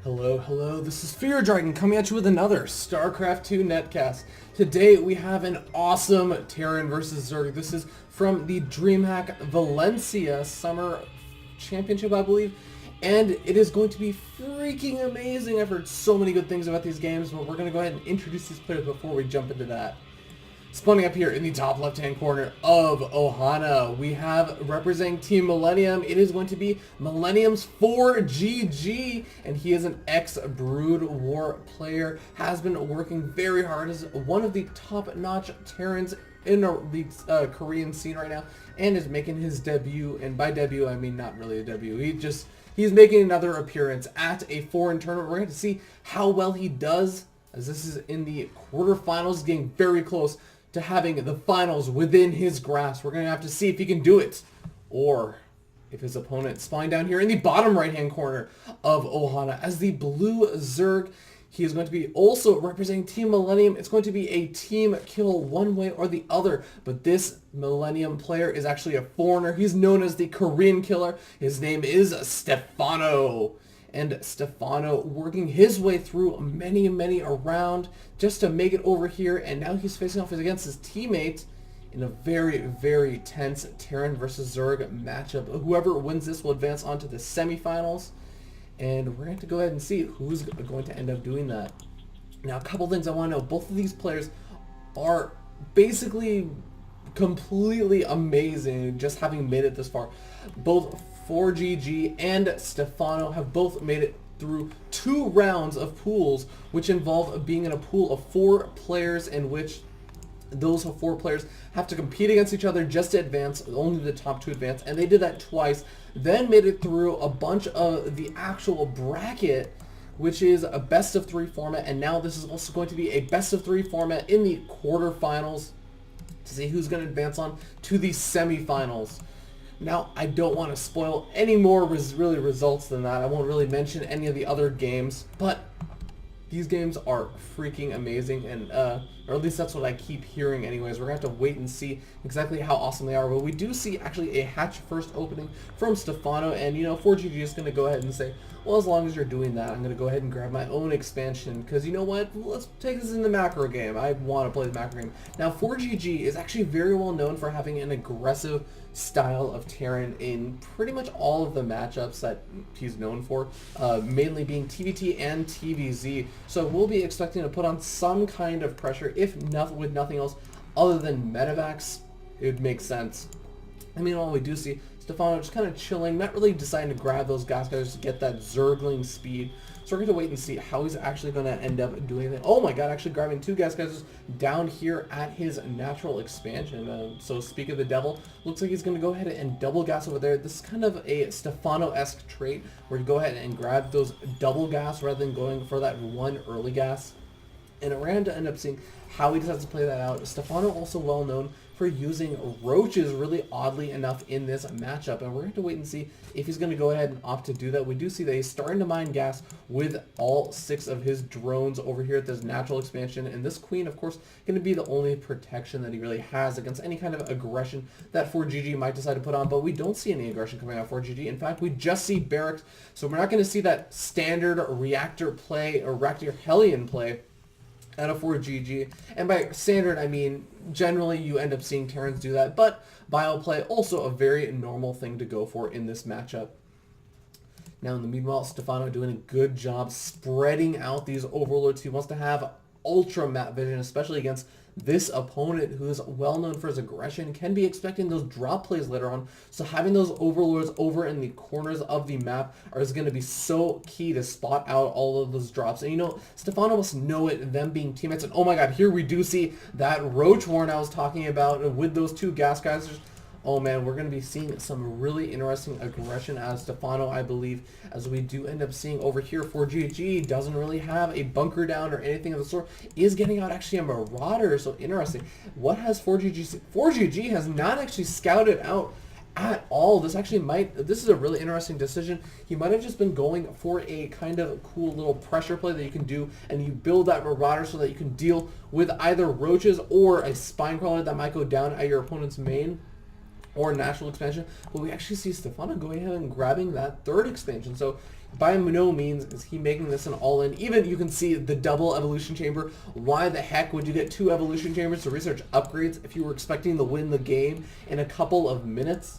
Hello, this is Fear Dragon coming at you with another StarCraft 2 netcast. Today we have an awesome Terran versus Zerg. This is from the Dreamhack Valencia Summer Championship, I believe. And it is going to be freaking amazing. I've heard so many good things about these games, but we're going to go ahead and introduce these players before we jump into that. Spawning up here in the top left-hand corner of Ohana, we have representing Team Millennium. It is going to be MilleniumForGG, and he is an ex-Brood War player, has been working very hard as one of the top-notch Terrans in the Korean scene right now, and is making his debut, and by debut I mean not really a debut, he's making another appearance at a foreign tournament. We're going to see how well he does, as this is in the quarterfinals, getting very close to having the finals within his grasp. We're going to have to see if he can do it, or if his opponent spawning down here in the bottom right-hand corner of Ohana as the blue Zerg. He is going to be also representing Team Millennium. It's going to be a team kill one way or the other, but this Millennium player is actually a foreigner. He's known as the Korean Killer. His name is EGStephano. And Stephano working his way through many around just to make it over here, and now he's facing off against his teammate in a very tense Terran versus Zerg matchup. Whoever wins this will advance on to the semifinals, and we're going to go ahead and see who's going to end up doing that. Now, a couple things I want to know. Both of these players are basically completely amazing just having made it this far. Both 4GG and Stephano have both made it through 2 rounds of pools, which involve being in a pool of 4 players in which those 4 players have to compete against each other just to advance, only the top 2 advance, and they did that twice, then made it through a bunch of the actual bracket, which is a best of 3 format, and now this is also going to be a best of 3 format in the quarterfinals to see who's going to advance on to the semifinals. Now, I don't want to spoil any more results than that. I won't really mention any of the other games, but these games are freaking amazing, and or at least that's what I keep hearing anyways. We're going to have to wait and see exactly how awesome they are, but we do see actually a hatch first opening from Stephano, and 4GG is going to go ahead and say, well, as long as you're doing that, I'm going to go ahead and grab my own expansion, because you know what, let's take this in the macro game. I want to play the macro game. Now, 4GG is actually very well known for having an aggressive style of Terran in pretty much all of the matchups that he's known for, mainly being TVT and TVZ. So we'll be expecting to put on some kind of pressure, if not with nothing else other than medevacs. It would make sense. I mean, all we do see Stephano just kind of chilling, not really deciding to grab those gas guys to get that Zergling speed. So we're going to wait and see how he's actually going to end up doing that. Oh my god, actually grabbing 2 gas guys down here at his natural expansion. So speak of the devil, looks like he's going to go ahead and double gas over there. This is kind of a Stephano-esque trait where you go ahead and grab those double gas rather than going for that one early gas. And we're going to end up seeing how he decides to play that out. Stephano also well known for using roaches really oddly enough in this matchup, and we're going to wait and see if he's going to go ahead and opt to do that. We do see that he's starting to mine gas with all 6 of his drones over here at this natural expansion, and this queen, of course, going to be the only protection that he really has against any kind of aggression that 4GG might decide to put on, but we don't see any aggression coming out of 4GG. In fact, we just see barracks, so we're not going to see that standard reactor play or reactor Hellion play out of 4GG, and by standard I mean generally you end up seeing Terrans do that, but bioplay also a very normal thing to go for in this matchup. Now in the meanwhile, Stephano doing a good job spreading out these overlords. He wants to have ultra map vision, especially against this opponent who is well known for his aggression, can be expecting those drop plays later on. So having those overlords over in the corners of the map is going to be so key to spot out all of those drops. And Stephano must know it, them being teammates. And oh my god, here we do see that roach warren I was talking about with those 2 gas guys. Oh man, we're going to be seeing some really interesting aggression out of Stephano, I believe, as we do end up seeing over here 4GG doesn't really have a bunker down or anything of the sort, is getting out actually a Marauder. So interesting. What has 4GG? 4GG has not actually scouted out at all. This is a really interesting decision. He might have just been going for a kind of cool little pressure play that you can do, and you build that Marauder so that you can deal with either roaches or a spine crawler that might go down at your opponent's main. or natural expansion, but we actually see Stephano going ahead and grabbing that third expansion. So by no means is he making this an all-in. Even you can see the double evolution chamber. Why the heck would you get 2 evolution chambers to research upgrades if you were expecting to win the game in a couple of minutes?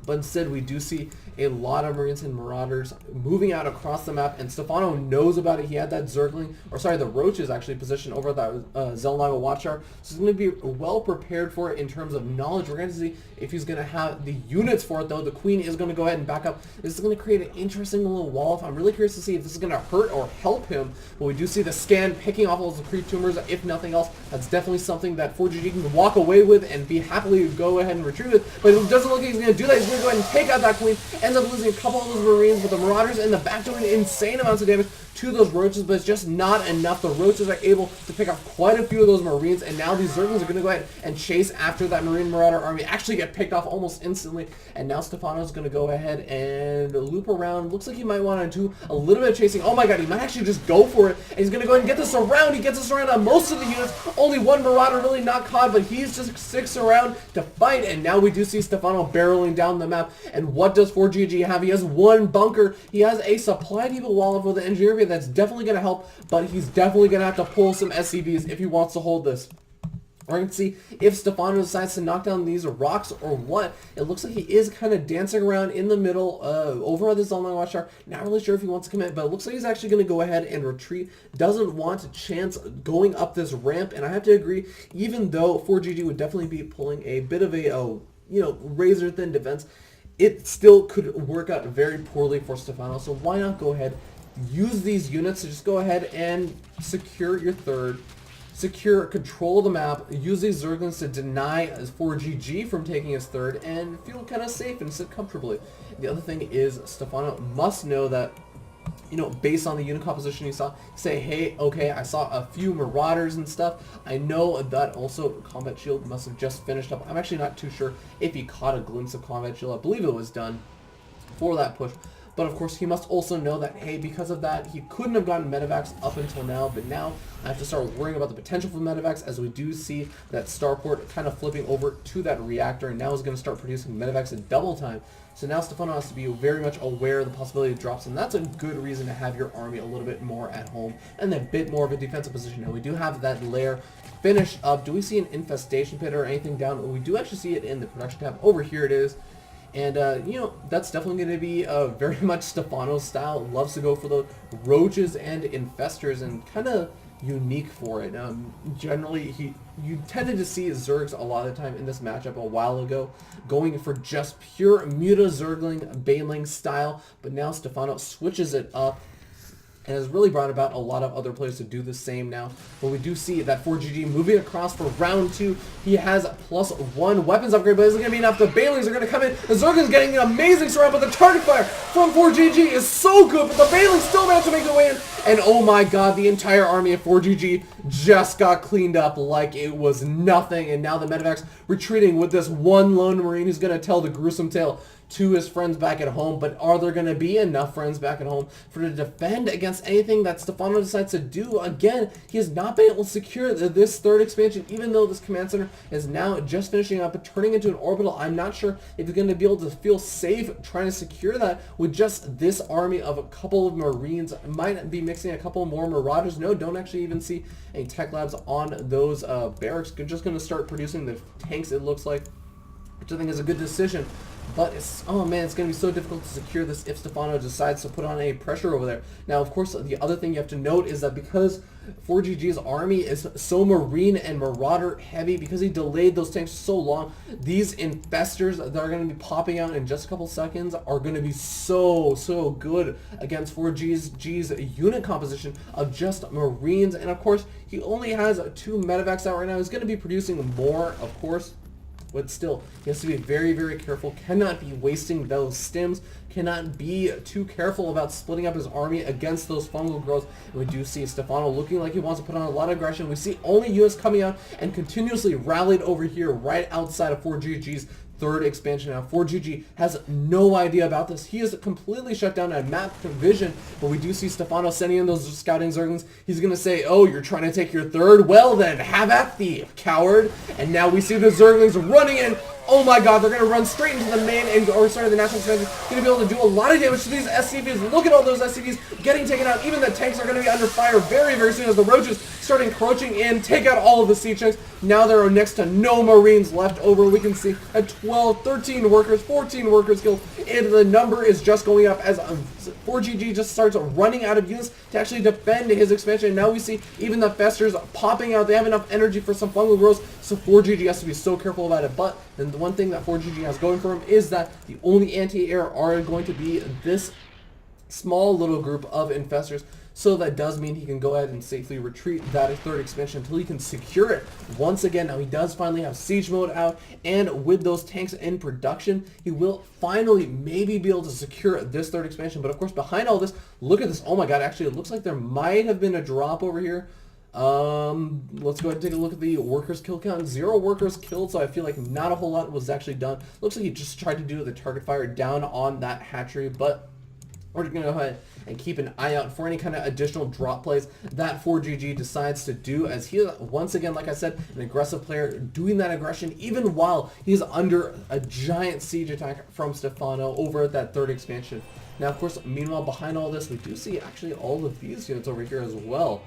But instead, we do see a lot of Marines and Marauders moving out across the map, and Stephano knows about it. He had that Zergling, or sorry, the Roaches actually positioned over that Zelnaga Watchtower, so he's going to be well prepared for it in terms of knowledge. We're going to see if he's going to have the units for it, though. The Queen is going to go ahead and back up. This is going to create an interesting little wall. I'm really curious to see if this is going to hurt or help him. But we do see the scan picking off all those creep tumors. If nothing else, that's definitely something that 4GG can walk away with and be happily go ahead and retrieve it. But it doesn't look like he's going to do that. He's going to go ahead and take out that Queen. Ends up losing a couple of those Marines, but the Marauders in the back doing insane amounts of damage to those Roaches, but it's just not enough. The Roaches are able to pick off quite a few of those Marines, and now these Zerglings are going to go ahead and chase after that Marine Marauder army, actually get picked off almost instantly, and now Stephano's going to go ahead and loop around. Looks like he might want to do a little bit of chasing. Oh my god, he might actually just go for it, and he's going to go ahead and get this around. He gets this around on most of the units. Only one Marauder really not caught, but he's just sticks around to fight, and now we do see Stephano barreling down the map. And what does 4GG have? He has one bunker. He has a supply depot wall up with an engineer that's definitely going to help, but he's definitely going to have to pull some SCVs if he wants to hold this. We're going to see if Stephano decides to knock down these rocks or what. It looks like he is kind of dancing around in the middle over at this Zelnaga Watchtower. Not really sure if he wants to commit, but it looks like he's actually going to go ahead and retreat. Doesn't want a chance going up this ramp, and I have to agree, even though 4GG would definitely be pulling a bit of a razor thin defense, it still could work out very poorly for Stephano. So why not go ahead, use these units to just go ahead and secure your third, secure control of the map, use these Zerglings to deny 4GG from taking his third, and feel kind of safe and sit comfortably. The other thing is Stephano must know that, based on the unit composition he saw, say, hey, okay, I saw a few Marauders and stuff. I know that also Combat Shield must have just finished up. I'm actually not too sure if he caught a glimpse of Combat Shield. I believe it was done for that push. But of course, he must also know that, hey, because of that, he couldn't have gotten medevacs up until now, but now I have to start worrying about the potential for medevacs, as we do see that starport kind of flipping over to that reactor, and now is going to start producing medevacs in double time. So now Stephano has to be very much aware of the possibility of drops, and that's a good reason to have your army a little bit more at home and a bit more of a defensive position. Now, we do have that lair finished up. Do we see an infestation pit or anything down? We do actually see it in the production tab. Over here it is. And, that's definitely going to be very much Stephano's style. Loves to go for the roaches and infestors, and kind of unique for it. Generally, you tended to see Zergs a lot of the time in this matchup a while ago, going for just pure Muta Zergling Baneling style, but now Stephano switches it up and has really brought about a lot of other players to do the same now. But we do see that 4GG moving across for round 2. He has +1 weapons upgrade, but isn't going to be enough. The Banelings are going to come in. The Zergling's getting an amazing surround, but the target fire from 4GG is so good, but the Banelings still managed to make their way in. And oh my god, the entire army of 4GG just got cleaned up like it was nothing. And now the medevacs retreating with this one lone Marine who's going to tell the gruesome tale to his friends back at home. But are there going to be enough friends back at home for to defend against anything that Stephano decides to do? Again, he has not been able to secure this third expansion, even though this command center is now just finishing up and turning into an orbital. I'm not sure if he's going to be able to feel safe trying to secure that with just this army of a couple of Marines. Might be mixing a couple more Marauders. No, don't actually even see any tech labs on those barracks. They're just going to start producing the tanks, it looks like, which I think is a good decision. But it's, oh man, it's going to be so difficult to secure this if Stephano decides to put on any pressure over there. Now, of course, the other thing you have to note is that because 4GG's army is so Marine and Marauder heavy, because he delayed those tanks so long, these infestors that are going to be popping out in just a couple seconds are going to be so good against 4GG's unit composition of just Marines. And of course, he only has 2 medevacs out right now. He's going to be producing more, of course, but still, he has to be very, very careful. Cannot be wasting those stims. Cannot be too careful about splitting up his army against those fungal growths. And we do see Stephano looking like he wants to put on a lot of aggression. We see only units coming out and continuously rallied over here right outside of 4GG's third expansion. Now 4GG has no idea about this. He is completely shut down at map vision, but we do see Stephano sending in those scouting Zerglings. He's going to say, oh, you're trying to take your third? Well then, have at thee, coward. And now we see the Zerglings running in, Oh my god, they're going to run straight into the main, the national expansion. Going to be able to do a lot of damage to these SCVs. Look at all those SCVs getting taken out. Even the tanks are going to be under fire very, very soon as the roaches start encroaching in, take out all of the siege tanks. Now there are next to no Marines left over. We can see at 12, 13 workers, 14 workers killed, and the number is just going up as 4GG just starts running out of units to actually defend his expansion. Now we see even the festers popping out. They have enough energy for some fungal growth, so 4GG has to be so careful about it. But then the one thing that 4GG has going for him is that the only anti-air are going to be this small little group of infestors. So that does mean he can go ahead and safely retreat that third expansion until he can secure it once again. Now he does finally have siege mode out, and with those tanks in production, he will finally maybe be able to secure this third expansion. But of course, behind all this, look at this. Oh my god, actually it looks like there might have been a drop over here. Let's go ahead and take a look at the workers kill count. 0 workers killed, so I feel like not a whole lot was actually done. Looks like he just tried to do the target fire down on that hatchery, but we're going to go ahead and keep an eye out for any kind of additional drop plays that 4GG decides to do, as he is, once again, like I said, an aggressive player doing that aggression even while he's under a giant siege attack from Stephano over at that third expansion. Now, of course, meanwhile, behind all this, we do see actually all of these units over here as well.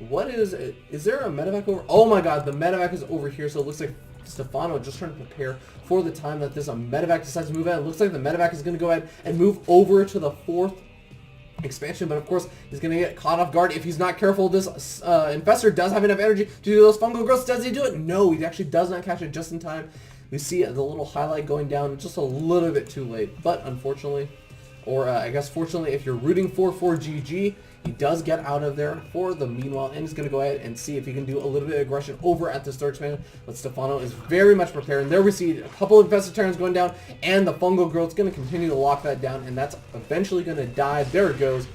What is it? Is there a medevac over? Oh my god, the medevac is over here, so it looks like Stephano just trying to prepare for the time that this medevac decides to move out. It looks like the medevac is going to go ahead and move over to the fourth expansion, but of course he's going to get caught off guard if he's not careful. This infestor does have enough energy to do those fungal growths. Does he do it? No, he actually does not catch it just in time. We see the little highlight going down just a little bit too late, but unfortunately, or I guess fortunately, if you're rooting for 4GG, he does get out of there for the meanwhile, and he's going to go ahead and see if he can do a little bit of aggression over at this third expansion. But Stephano is very much prepared, and there we see a couple of infested terrans going down, and the fungal growth is going to continue to lock that down, and that's eventually going to die. There it goes.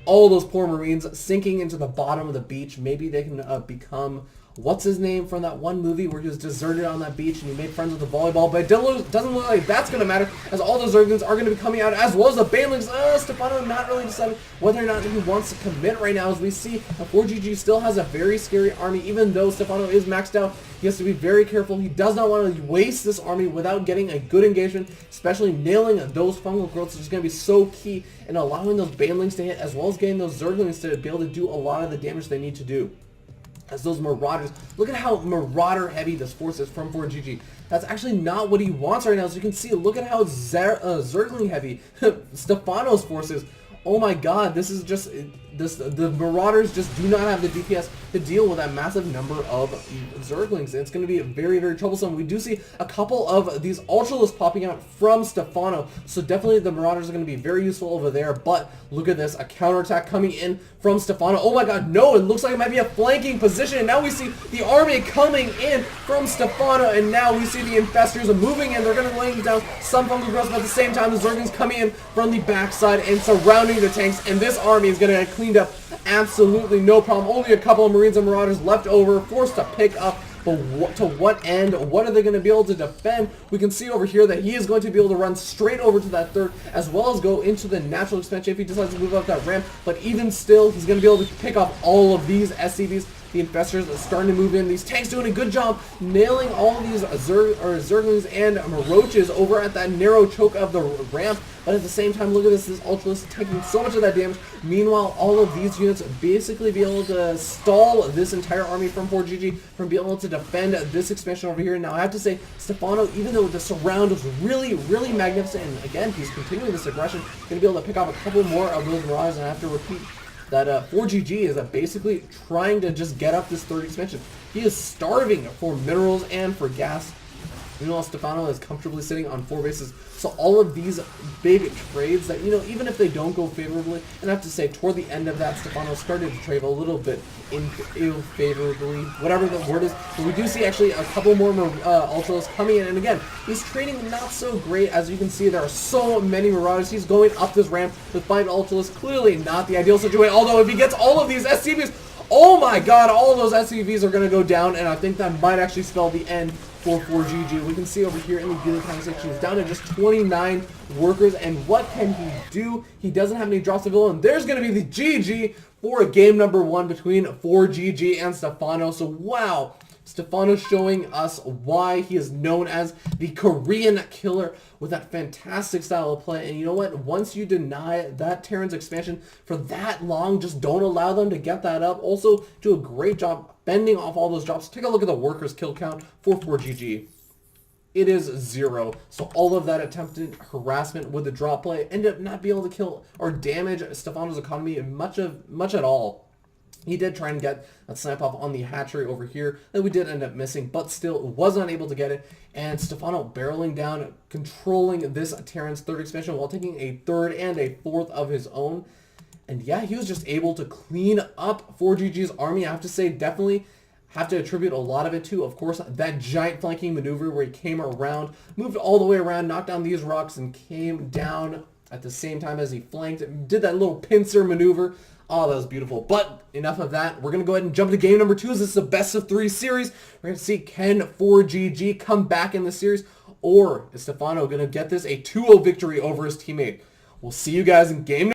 All those poor Marines sinking into the bottom of the beach. Maybe they can become, what's his name from that one movie where he was deserted on that beach and he made friends with the volleyball, but it doesn't look like that's going to matter, as all those Zerglings are going to be coming out, as well as the Banelings. Stephano not really deciding whether or not he wants to commit right now, as we see 4GG still has a very scary army. Even though Stephano is maxed out, he has to be very careful. He does not want to waste this army without getting a good engagement, especially nailing those fungal growths, which is going to be so key in allowing those Banelings to hit, as well as getting those Zerglings to be able to do a lot of the damage they need to do. As those Marauders, look at how Marauder heavy this force is from 4GG. That's actually not what he wants right now. As you can see, look at how Zergling heavy Stephano's force is. Oh my god, this is just, the Marauders just do not have the DPS to deal with that massive number of Zerglings. It's going to be very, very troublesome. We do see a couple of these Ultralisks popping out from Stephano, so definitely the Marauders are going to be very useful over there. But look at this, a counterattack coming in from Stephano. Oh my god, no, it looks like it might be a flanking position, and now we see the army coming in from Stephano, and now we see the infestors moving in. They're going to lay down some fungal growth, but at the same time, the Zerglings coming in from the backside and surrounding the tanks, and this army is going to get cleaned up absolutely no problem. Only a couple of Marines and Marauders left over, forced to pick up. But to what end? What are they going to be able to defend? We can see over here that he is going to be able to run straight over to that third, as well as go into the natural expansion if he decides to move up that ramp. But even still, he's going to be able to pick off all of these SCVs. The infestors are starting to move in. These tanks doing a good job nailing all of these Zerglings and Roaches over at that narrow choke of the ramp. But at the same time, look at this Ultralist taking so much of that damage. Meanwhile, all of these units basically be able to stall this entire army from 4GG from being able to defend this expansion over here. Now, I have to say, Stephano, even though the surround was really, really magnificent, and again, he's continuing this aggression, going to be able to pick off a couple more of those Marauders, and I have to repeat that 4GG is basically trying to just get up this third expansion. He is starving for minerals and for gas. Meanwhile, Stephano is comfortably sitting on 4 bases. So all of these big trades that, even if they don't go favorably, and I have to say, toward the end of that, Stephano started to trade a little bit ill-favorably, whatever the word is. But we do see actually a couple more Ultras coming in, and again, he's trading not so great. As you can see, there are so many Marauders. He's going up this ramp with 5 Ultras. Clearly not the ideal situation, although if he gets all of these SCVs, oh my god, all of those SCVs are going to go down, and I think that might actually spell the end for 4GG. We can see over here in the daily conversation, he's down to just 29 workers, and what can he do? He doesn't have any drops to fill, and there's going to be the GG for game number 1 between 4GG and Stephano. So wow, Stephano showing us why he is known as the Korean killer with that fantastic style of play. And you know what? Once you deny that Terran's expansion for that long, just don't allow them to get that up. Also, do a great job bending off all those drops. Take a look at the workers kill count for 4GG. It is 0. So all of that attempted harassment with the drop play ended up not being able to kill or damage Stephano's economy much at all. He did try and get a snap off on the hatchery over here that we did end up missing, but still was not able to get it. And Stephano barreling down, controlling this Terran's third expansion while taking a third and a fourth of his own. And yeah, he was just able to clean up 4GG's army. I have to say, definitely have to attribute a lot of it to, of course, that giant flanking maneuver where he came around, moved all the way around, knocked down these rocks, and came down at the same time as he flanked, did that little pincer maneuver. Oh, that was beautiful. But enough of that. We're going to go ahead and jump to game number 2 as this is a best of 3 series. We're going to see, can 4GG come back in the series, or is Stephano going to get this a 2-0 victory over his teammate? We'll see you guys in game number